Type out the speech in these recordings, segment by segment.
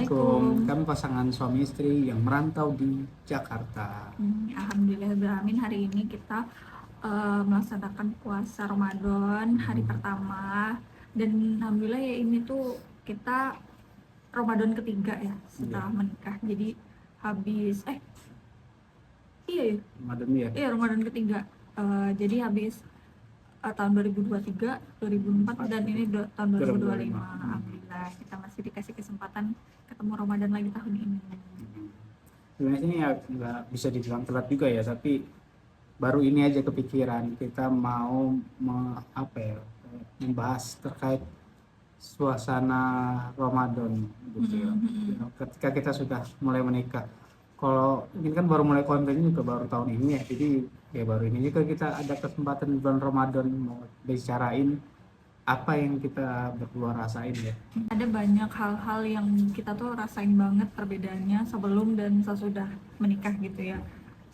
Assalamualaikum. Assalamualaikum. Kami pasangan suami istri yang merantau di Jakarta. Alhamdulillahirrahmanirrahim, hari ini kita melaksanakan puasa Ramadan hari pertama, dan alhamdulillah ya ini tuh kita Ramadan ketiga ya setelah menikah. Jadi habis iya ya Ramadan ya. iya Ramadan ketiga. Jadi habis tahun 2023, 2004 dan ini tahun 2025. Alhamdulillah kita masih dikasih kesempatan ketemu Ramadan lagi tahun ini. Sebenarnya ini ya nggak bisa dibilang telat juga ya, tapi baru ini aja kepikiran kita mau membahas terkait suasana Ramadan gitu ya. Ketika kita sudah mulai menikah. Kalau ini kan baru mulai kontennya juga baru tahun ini ya, jadi ya baru ini juga kita ada kesempatan di bulan Ramadan mau bicarain apa yang kita berdua rasain ya. Ada banyak hal-hal yang kita tuh rasain banget perbedaannya sebelum dan sesudah menikah gitu ya,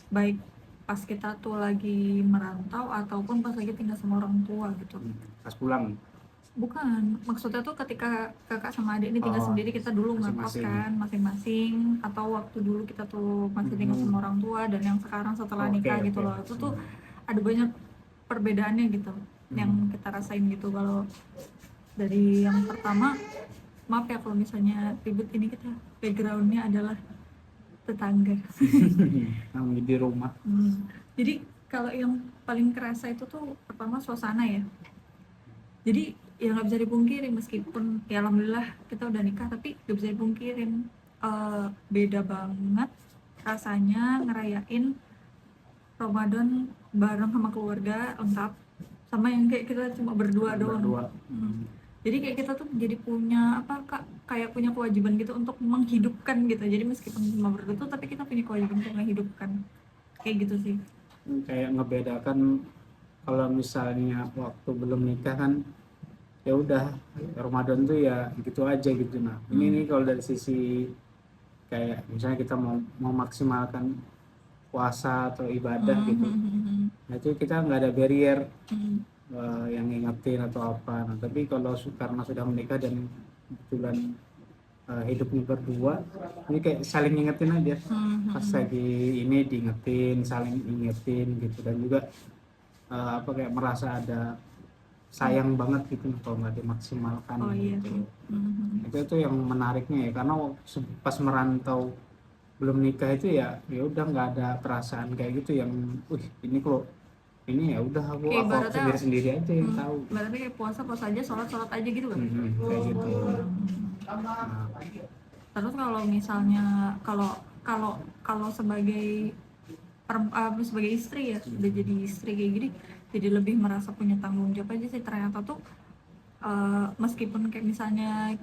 baik pas kita tuh lagi merantau ataupun pas lagi tinggal sama orang tua gitu. Pas pulang Bukan, maksudnya tuh ketika kakak sama adik ini tinggal sendiri, kita dulu ngekos kan masing-masing, atau waktu dulu kita tuh masih tinggal sama orang tua, dan yang sekarang setelah nikah gitu loh. Itu tuh ada banyak perbedaannya gitu yang kita rasain gitu. Kalau dari yang pertama, maaf ya kalau misalnya ribut, ini kita backgroundnya adalah tetangga. yang di rumah. Jadi kalau yang paling kerasa itu tuh pertama suasana ya. Jadi ya nggak bisa dipungkiri, meskipun ya alhamdulillah kita udah nikah, tapi nggak bisa dipungkirin beda banget rasanya ngerayain Ramadan bareng sama keluarga lengkap, sama yang kayak kita cuma berdua doang. Jadi kayak kita tuh jadi punya kayak punya kewajiban gitu untuk menghidupkan gitu. Jadi meskipun cuma berdua tuh, tapi kita punya kewajiban untuk menghidupkan, kayak gitu sih. Kayak ngebedakan kalau misalnya waktu belum nikah kan ya udah Ramadan tuh ya gitu aja gitu. Nah ini nih kalau dari sisi kayak misalnya kita mau maksimalkan puasa atau ibadah gitu, nah itu kita nggak ada barrier yang ngingetin atau apa. Nah tapi kalau karena sudah menikah dan kebetulan hidupnya berdua, ini kayak saling ngingetin aja. Pas lagi ini diingetin, saling ingetin gitu, dan juga kayak merasa ada sayang banget gitu kalau nggak dimaksimalkan gitu. Itu yang menariknya ya, karena pas merantau belum nikah itu ya udah nggak ada perasaan kayak gitu yang ini kok ini ya udah aku sendiri aja yang tahu. Berarti kayak puasa aja, sholat aja gitu kan. Kayak gitu. Terus kalau misalnya kalau sebagai sebagai istri ya, udah jadi istri kayak gini, jadi lebih merasa punya tanggung jawab aja sih ternyata tuh. Meskipun kayak misalnya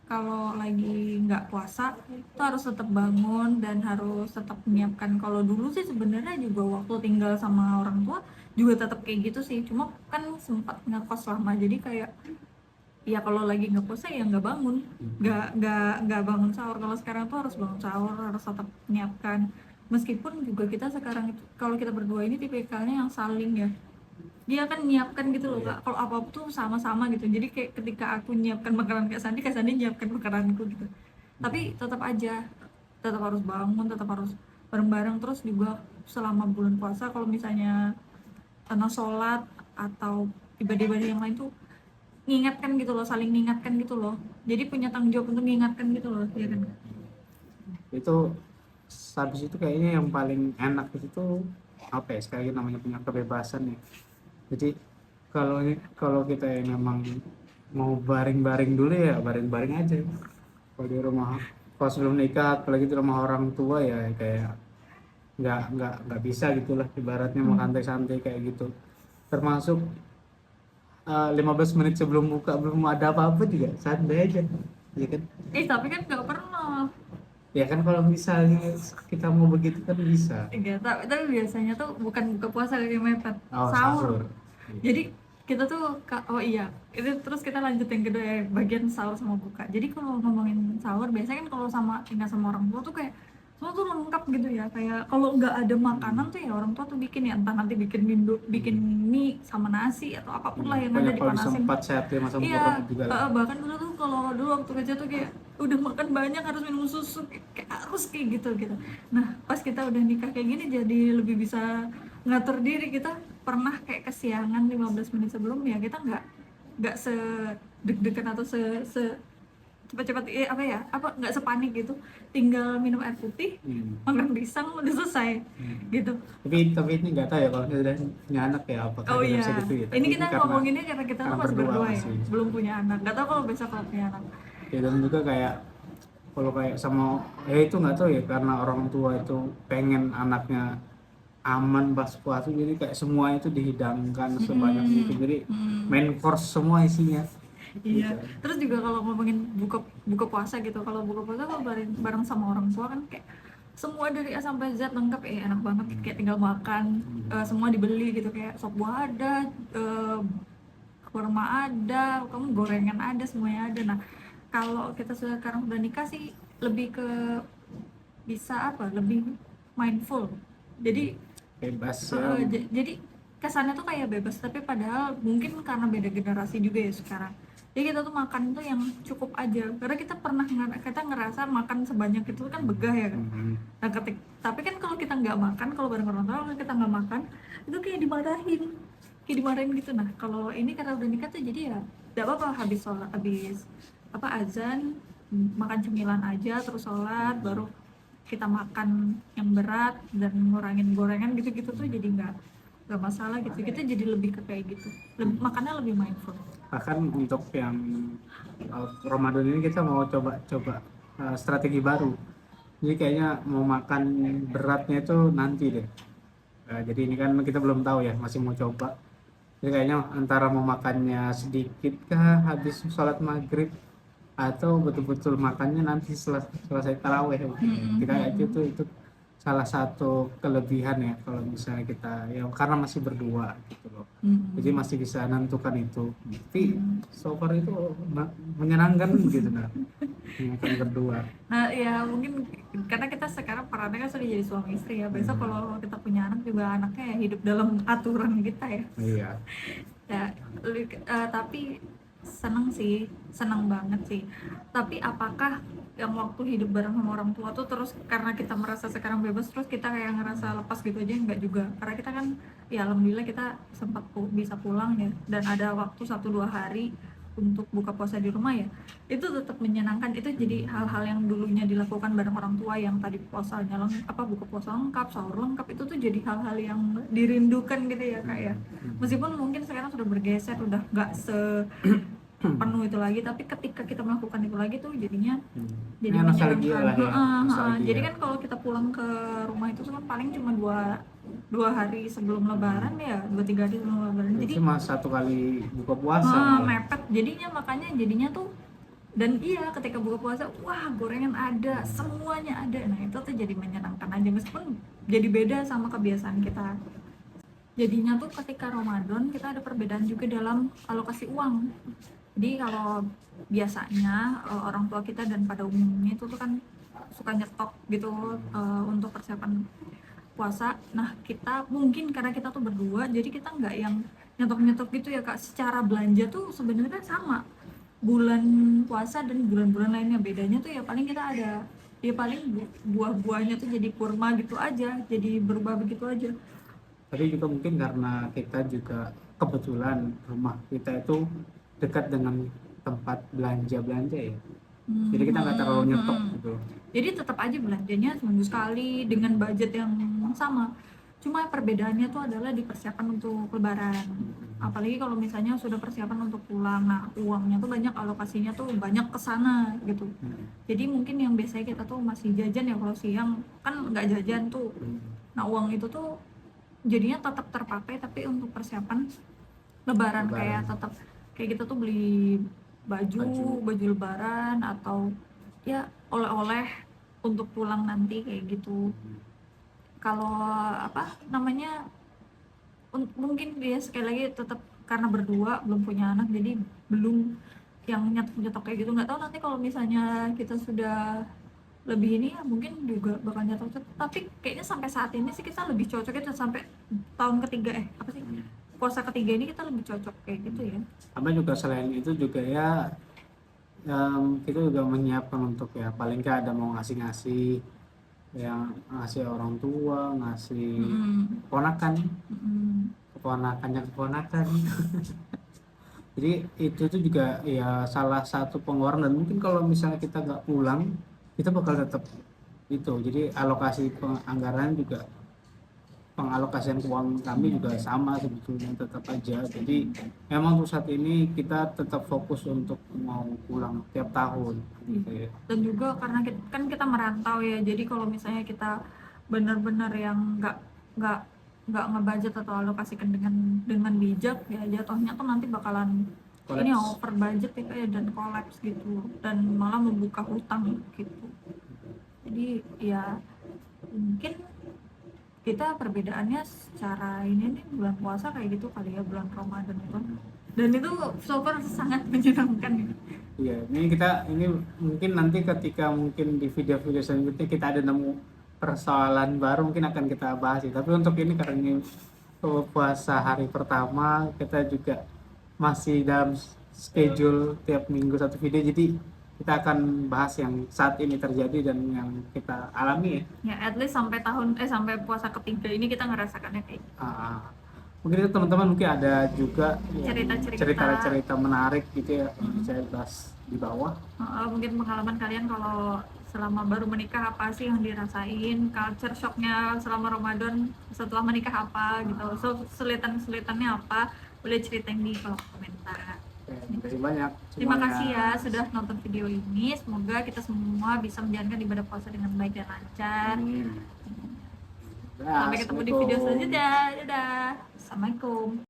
kalau lagi nggak puasa tuh harus tetap bangun dan harus tetap menyiapkan. Kalau dulu sih sebenarnya juga waktu tinggal sama orang tua juga tetap kayak gitu sih, cuma kan sempat ngekos lama, jadi kayak ya kalau lagi nggak puasa ya nggak bangun, nggak bangun sahur. Kalau sekarang tuh harus bangun sahur, harus tetap menyiapkan. Meskipun juga kita sekarang itu, kalau kita berdua ini tipikalnya yang saling ya, dia kan menyiapkan gitu loh Kak. Kalau apa-apa tuh sama-sama gitu. Jadi kayak ketika aku nyiapkan makanan Kak Sandi nyiapkan makananku gitu. Tapi tetap aja, tetap harus bangun, tetap harus bareng-bareng. Terus juga selama bulan puasa kalau misalnya karena sholat atau ibadah-ibadah yang lain tuh mengingatkan gitu loh, saling mengingatkan gitu loh. Jadi punya tanggung jawab untuk mengingatkan gitu loh, ya kan? Itu habis itu kayaknya yang paling enak itu tuh apa ya, sekali namanya punya kebebasan ya. Jadi kalau kita yang memang mau baring-baring dulu ya baring-baring aja. Kalau di rumah pas belum nikah, apalagi di rumah orang tua ya kayak nggak bisa gitulah, ibaratnya mau santai-santai kayak gitu. Termasuk 15 menit sebelum buka belum ada apa-apa juga santai aja, ya kan? Tapi kan nggak pernah. Ya kan kalau misalnya kita mau begitu kan bisa. Iya, tapi biasanya tuh bukan buka puasa dari mepet, Sahur. Jadi kita tuh itu terus kita lanjut yang kedua ya, bagian sahur sama buka. Jadi kalau ngomongin sahur, biasanya kan kalau tinggal sama orang tua tuh kayak semua tuh lengkap gitu ya. Kayak kalau nggak ada makanan tuh ya orang tua tuh bikin ya, entah nanti bikin mie sama nasi atau apapun lah yang ada dipanasin. Sempat sehat ya masa Iya, juga bahkan dulu tuh kalau waktu kecil tuh kayak udah makan banyak harus minum susu, kayak harus kayak gitu gitu. Nah pas kita udah nikah kayak gini jadi lebih bisa ngatur diri. Kita pernah kayak kesiangan 15 menit sebelum, ya kita nggak se deg-degan atau se cepat-cepat apa ya, apa nggak sepanik gitu, tinggal minum air putih, makan pisang, udah selesai gitu. Tapi ini nggak tahu ya kalau kita udah punya anak ya apakah Oh kita iya, bisa gitu ya. ini Tapi kita karena ngomonginnya karena kita tuh masih berdua ya, masih. belum punya anak. Gak tau kalau besok kalau punya anak. Ya dan juga kayak kalau kayak sama ya itu nggak tahu ya, karena orang tua itu pengen anaknya aman pas puasa, jadi kayak semua itu dihidangkan sebanyak mungkin, jadi main course semua isinya. Iya. Terus juga kalau ngomongin buka buka puasa gitu, kalau buka puasa kalau bareng sama orang tua kan kayak semua dari A sampai Z lengkap, enak banget, kayak tinggal makan, semua dibeli gitu, kayak sop buah ada, kurma ada, kamu gorengan ada, semuanya ada. Nah kalau kita sekarang udah nikah sih lebih ke bisa apa, lebih mindful. Jadi Bebas ya. jadi kesannya tuh kayak bebas, tapi padahal mungkin karena beda generasi juga ya sekarang. Jadi kita tuh makan tuh yang cukup aja, karena kita pernah kita ngerasa makan sebanyak itu kan begah ya kan. Nah tapi kan kalau kita nggak makan, kalau bareng orang tua kalau kita nggak makan itu kayak dimarahin gitu. Nah kalau ini karena udah nikah tuh jadi ya nggak apa-apa, habis sholat, habis apa azan, makan cemilan aja terus sholat, baru kita makan yang berat dan ngurangin gorengan gitu-gitu tuh jadi nggak masalah gitu. Kita jadi lebih ke kayak gitu, makannya lebih mindful. Bahkan untuk yang Ramadan ini kita mau coba strategi baru. Jadi kayaknya mau makan beratnya itu nanti deh. Jadi ini kan kita belum tahu ya, masih mau coba. Jadi kayaknya antara mau makannya sedikit kah habis sholat maghrib, atau betul-betul makannya nanti selesai taraweh. Kita itu salah satu kelebihan ya kalau misalnya kita ya karena masih berdua gitu loh. Jadi masih bisa menentukan itu. Tapi so far itu menyenangkan gitu nah. Makan berdua. Nah ya mungkin karena kita sekarang perannya kan sudah jadi suami istri ya. Besok kalau kita punya anak juga, anaknya ya hidup dalam aturan kita ya. Iya. Ya, tapi senang banget sih. Tapi apakah yang waktu hidup bareng sama orang tua tuh terus karena kita merasa sekarang bebas terus kita kayak ngerasa lepas gitu aja? Enggak juga, karena kita kan ya alhamdulillah kita sempat bisa pulang ya, dan ada waktu 1-2 hari untuk buka puasa di rumah ya, itu tetap menyenangkan. Itu jadi hal-hal yang dulunya dilakukan bareng orang tua, yang tadi puasanya buka puasa lengkap, sahur lengkap, itu tuh jadi hal-hal yang dirindukan gitu ya kak ya. Meskipun mungkin sekarang sudah bergeser, udah nggak sepenuh itu lagi, tapi ketika kita melakukan itu lagi tuh jadinya jadi menyenangkan. Jadi kan kalau kita pulang ke rumah itu kan paling cuma dua hari sebelum lebaran ya, 2-3 hari sebelum lebaran, jadi cuma 1 kali buka puasa mepet jadinya tuh. Dan iya, ketika buka puasa wah gorengan ada, semuanya ada. Nah itu tuh jadi menyenangkan aja, meskipun jadi beda sama kebiasaan kita. Jadinya tuh ketika Ramadan kita ada perbedaan juga dalam alokasi uang. Jadi kalau biasanya orang tua kita dan pada umumnya itu tuh kan suka nyetok gitu untuk persiapan puasa. Nah kita mungkin karena kita tuh berdua, jadi kita nggak yang nyetok gitu ya kak. Secara belanja tuh sebenarnya sama bulan puasa dan bulan-bulan lainnya. Bedanya tuh ya paling kita ada ya paling buah-buahnya tuh jadi kurma gitu aja, jadi berubah begitu aja. Tapi juga mungkin karena kita juga kebetulan rumah kita itu dekat dengan tempat belanja ya. Jadi kita nggak terlalu nyetok gitu. Jadi tetap aja belanjanya seminggu sekali dengan budget yang sama. Cuma perbedaannya tuh adalah di persiapan untuk lebaran. Apalagi kalau misalnya sudah persiapan untuk pulang, nah uangnya tuh banyak, alokasinya tuh banyak ke sana gitu. Jadi mungkin yang biasanya kita tuh masih jajan ya, kalau siang kan nggak jajan tuh. Nah uang itu tuh jadinya tetap terpakai, tapi untuk persiapan lebaran. Kayak tetap kayak kita tuh beli baju lebaran atau ya oleh-oleh untuk pulang nanti kayak gitu. Kalau apa namanya, mungkin dia sekali lagi tetap karena berdua belum punya anak, jadi belum yang nyetok kayak gitu. Nggak tahu nanti kalau misalnya kita sudah lebih ini ya mungkin juga bakal nyetok. Tapi kayaknya sampai saat ini sih kita lebih cocok itu sampai tahun ketiga puasa ketiga ini kita lebih cocok kayak gitu ya. Sama juga selain itu juga ya kita juga menyiapkan untuk ya paling nggak ada mau ngasih-ngasih, yang ngasih orang tua, ngasih Mm-mm. keponakan, Mm-mm. keponakannya keponakan. Jadi itu tuh juga ya salah satu pengeluaran, dan mungkin kalau misalnya kita nggak pulang kita bakal tetap itu. Jadi alokasi anggaran juga, pengalokasian keuangan kami juga sama sebetulnya, tetap aja. Jadi memang untuk saat ini kita tetap fokus untuk mau pulang tiap tahun gitu ya. Dan juga karena kita, kan kita merantau ya, jadi kalau misalnya kita benar-benar yang nggak nggak ngebudget atau alokasikan dengan bijak ya, jatuhnya tuh nanti bakalan ini Kolaps. over budget ya kayak, dan kolaps gitu, dan malah membuka hutang gitu. Jadi ya mungkin kita perbedaannya secara ini nih, bulan puasa kayak gitu kali ya, bulan Ramadan itu, dan itu so far sangat menyenangkan ya. Iya, ini mungkin nanti ketika mungkin di video-video selanjutnya kita ada nemu persoalan baru mungkin akan kita bahas ya. Tapi untuk ini karena ini puasa hari pertama, kita juga masih dalam schedule tiap minggu satu video, jadi kita akan bahas yang saat ini terjadi dan yang kita alami ya. Ya at least sampai puasa ketiga ini kita ngerasakannya kayak gitu. Ah, mungkin itu teman-teman mungkin ada juga Cerita-cerita. cerita-cerita menarik gitu ya, saya bahas di bawah. Mungkin pengalaman kalian kalau selama baru menikah apa sih yang dirasain, culture shocknya selama Ramadan setelah menikah apa gitu, so sulitan-sulitannya apa, boleh ceritain di kolom komentar. Oke, terima kasih banyak Terima semuanya. kasih ya sudah nonton video ini, semoga kita semua bisa menjalankan ibadah puasa dengan baik dan lancar. Amin. Sampai ketemu di video selanjutnya, dadah, assalamualaikum.